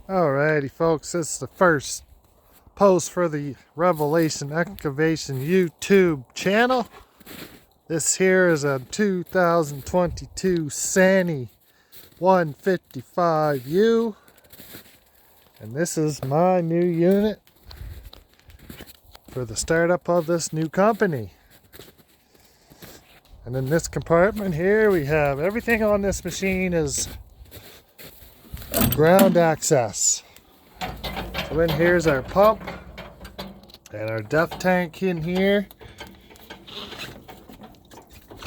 Alrighty folks, this is the first post for the Revelation Excavation YouTube channel. This here is a 2022 Sany 155U, and this is my new unit for the startup of this new company. And in this compartment here we have everything on this machine is ground access. So in here's our pump and our depth tank in here,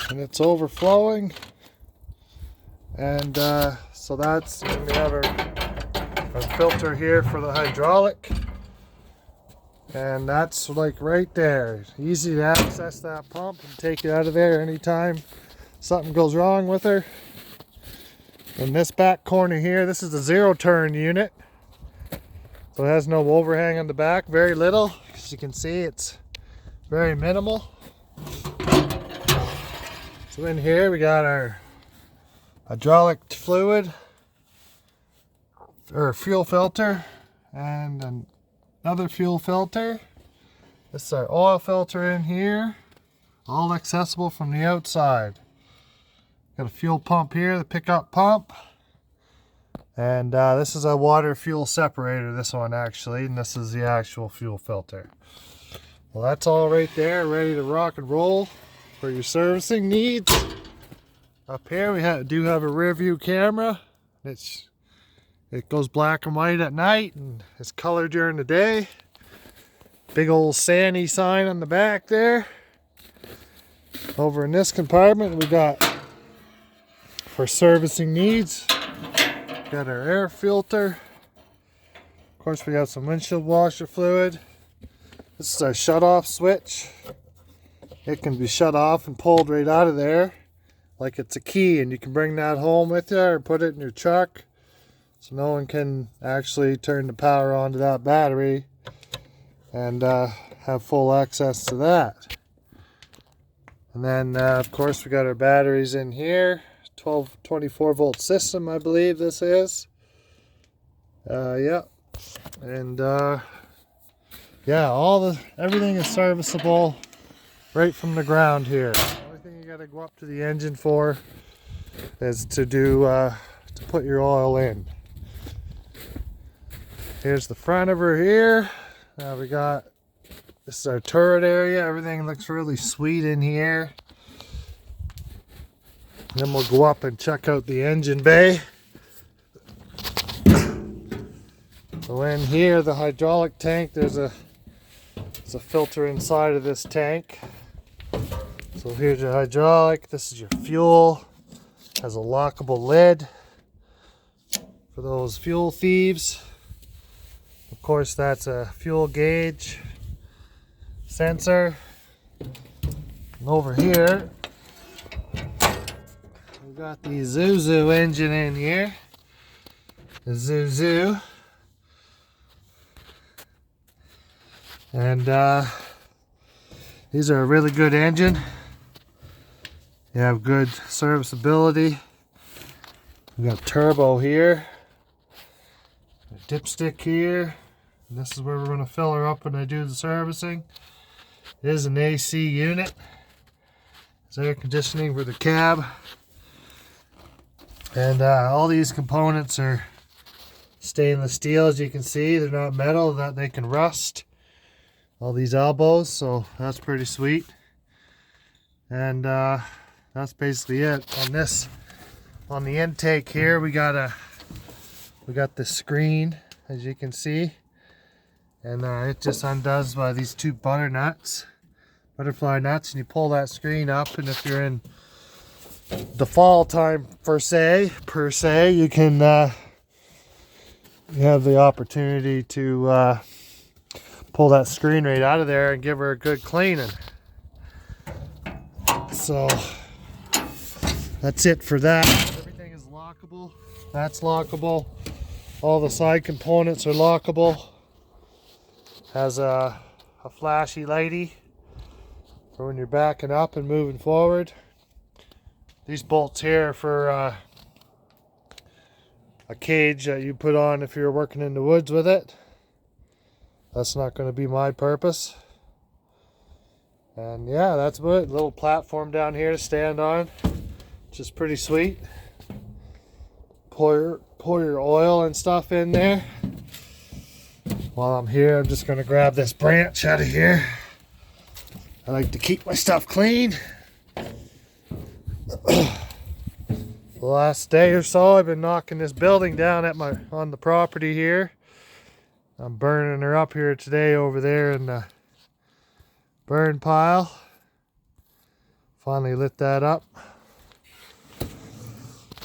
and it's overflowing, and so that's, and we have our filter here for the hydraulic, and that's like right there. Easy to access that pump and take it out of there anytime something goes wrong with her. In this back corner here, this is a zero turn unit, so it has no overhang on the back, very little. As you can see, it's very minimal. So in here we got our hydraulic fluid or fuel filter and another fuel filter. This is our oil filter in here, all accessible from the outside. Got a fuel pump here, the pickup pump, and this is a water fuel separator, this one actually, and this is the actual fuel filter. Well, that's all right there, ready to rock and roll for your servicing needs. Up here we do have a rear view camera. It goes black and white at night and it's color during the day. Big old Sany sign on the back there. Over in this compartment we got, for servicing needs, got our air filter. Of course we got some windshield washer fluid. This is our shut off switch. It can be shut off and pulled right out of there like it's a key, and you can bring that home with you or put it in your truck so no one can actually turn the power on to that battery and have full access to that. And then of course we got our batteries in here. 24 volt system, I believe this is. Yeah, and yeah, everything is serviceable right from the ground here. The only thing you got to go up to the engine for is to put your oil in. Here's the front of her here. Now this is our turret area. Everything looks really sweet in here. Then we'll go up and check out the engine bay. So in here, the hydraulic tank, there's a filter inside of this tank. So here's your hydraulic, this is your fuel. Has a lockable lid for those fuel thieves. Of course, that's a fuel gauge sensor. And over here we got the Zuzu engine in here. The Zuzu. And these are a really good engine. You have good serviceability. We got turbo here, a dipstick here, and this is where we're going to fill her up when I do the servicing. It is an AC unit. There's air conditioning for the cab, and all these components are stainless steel. As you can see, they're not metal, that they can rust. All these elbows, so that's pretty sweet. And that's basically it on this. On the intake here, we got the screen, as you can see, and it just undoes by these two butterfly nuts, and you pull that screen up, and if you're in the fall time per se, you can you have the opportunity to pull that screen right out of there and give her a good cleaning. So that's it for that. Everything is lockable. That's lockable. All the side components are lockable. Has a flashy lighty for when you're backing up and moving forward. These bolts here are for a cage that you put on if you're working in the woods with it. That's not going to be my purpose. And yeah, that's about it. Little platform down here to stand on, which is pretty sweet. Pour your oil and stuff in there. While I'm here, I'm just going to grab this branch out of here. I like to keep my stuff clean. The last day or so, I've been knocking this building down on the property here. I'm burning her up here today over there in the burn pile. Finally lit that up.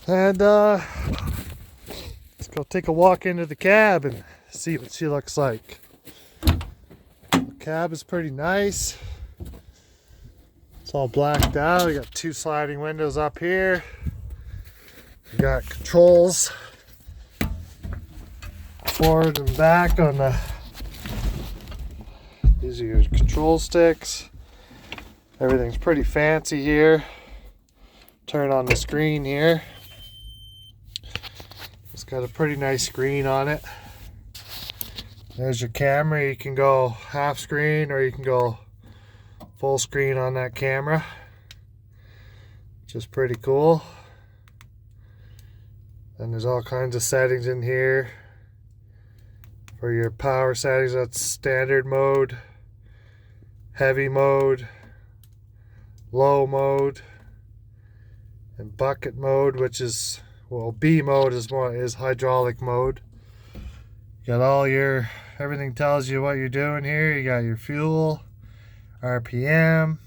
And let's go take a walk into the cab and see what she looks like. The cab is pretty nice. It's all blacked out. We got 2 sliding windows up here. We got controls forward and back on the. These are your control sticks. Everything's pretty fancy here. Turn on the screen here. It's got a pretty nice screen on it. There's your camera. You can go half screen or you can go full screen on that camera, which is pretty cool. And there's all kinds of settings in here. For your power settings, that's standard mode, heavy mode, low mode, and bucket mode, which is, well, B mode is hydraulic mode. You got all your, everything tells you what you're doing here. You got your fuel, RPM,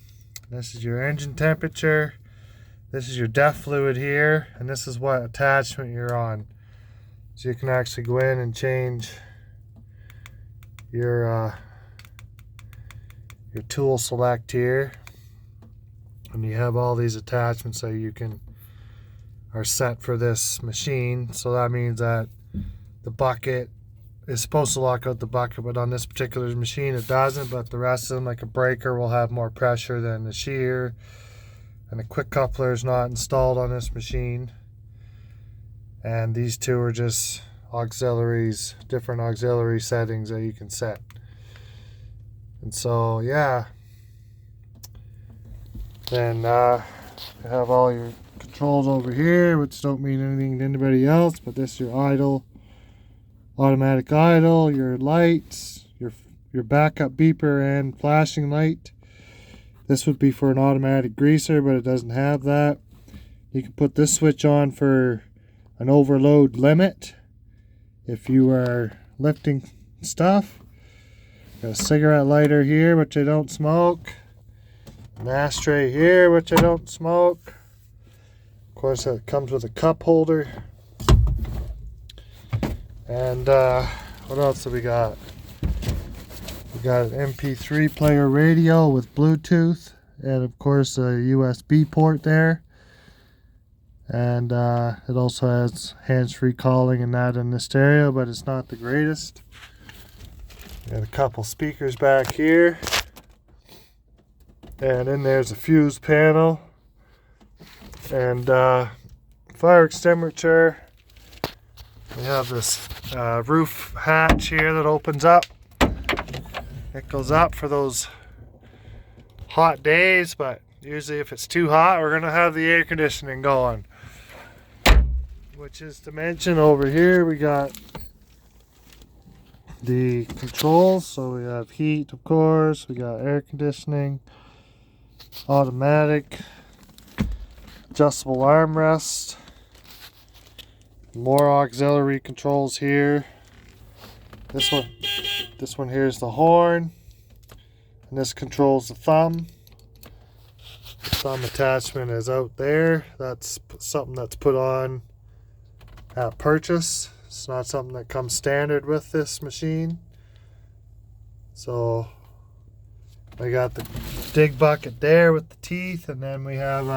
this is your engine temperature, this is your DEF fluid here, and this is what attachment you're on. So you can actually go in and change your tool select here, and you have all these attachments that you can are set for this machine. So that means that the bucket is supposed to lock out the bucket, but on this particular machine it doesn't. But the rest of them, like a breaker, will have more pressure than the shear, and a quick coupler is not installed on this machine. And these two are just auxiliaries, different auxiliary settings that you can set. And so yeah, then you have all your controls over here, which don't mean anything to anybody else, but this is your idle, automatic idle, your lights, your backup beeper and flashing light. This would be for an automatic greaser, but it doesn't have that. You can put this switch on for an overload limit if you are lifting stuff. Got a cigarette lighter here, which I don't smoke. An ashtray here, which I don't smoke. Of course, it comes with a cup holder. And what else have we got? We got an MP3 player radio with Bluetooth, and of course a USB port there. And it also has hands-free calling and that in the stereo, but it's not the greatest. Got a couple speakers back here, and then there's a fuse panel and fire extinguisher. We have this roof hatch here that opens up. It goes up for those hot days, but usually if it's too hot, we're gonna have the air conditioning going. Which is to mention, over here we got the controls. So we have heat, of course, we got air conditioning, automatic, adjustable armrest, more auxiliary controls here. This one here is the horn, and this controls the thumb. The thumb attachment is out there. That's something that's put on at purchase. It's not something that comes standard with this machine. So I got the dig bucket there with the teeth, and then we have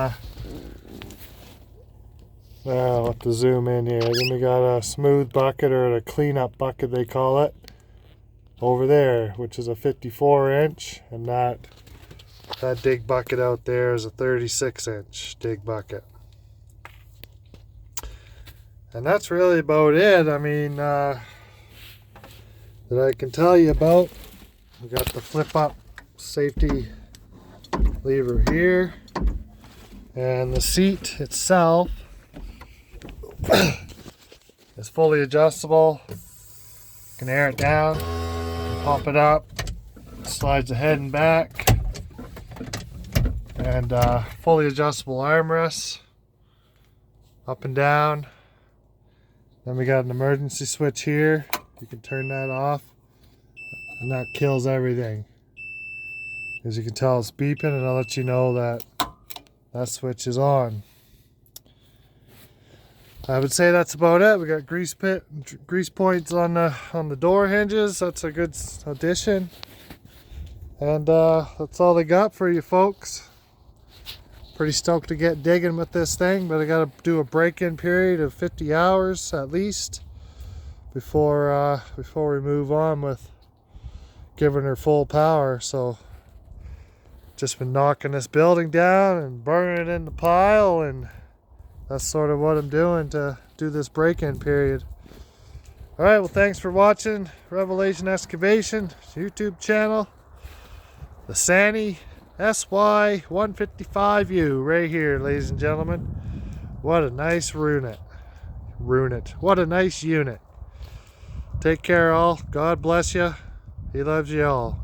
I'll have to zoom in here. Then we got a smooth bucket, or a cleanup bucket they call it, over there, which is a 54-inch, and that dig bucket out there is a 36-inch dig bucket. And that's really about it. I mean, that I can tell you about. We got the flip up safety lever here, and the seat itself is fully adjustable. You can air it down, you can pop it up, slides ahead and back, and fully adjustable armrests up and down. Then we got an emergency switch here. You can turn that off, and that kills everything. As you can tell, it's beeping, and I'll let you know that that switch is on. I would say that's about it. We got grease points on the door hinges. That's a good addition. And that's all they got for you folks. Pretty stoked to get digging with this thing, but I got to do a break-in period of 50 hours at least before we move on with giving her full power. So just been knocking this building down and burning it in the pile, and that's sort of what I'm doing to do this break-in period. All right, well, thanks for watching Revelation Excavation YouTube channel. The Sany SY155U right here, ladies and gentlemen. What a nice unit. What a nice unit. Take care all. God bless you. He loves you all.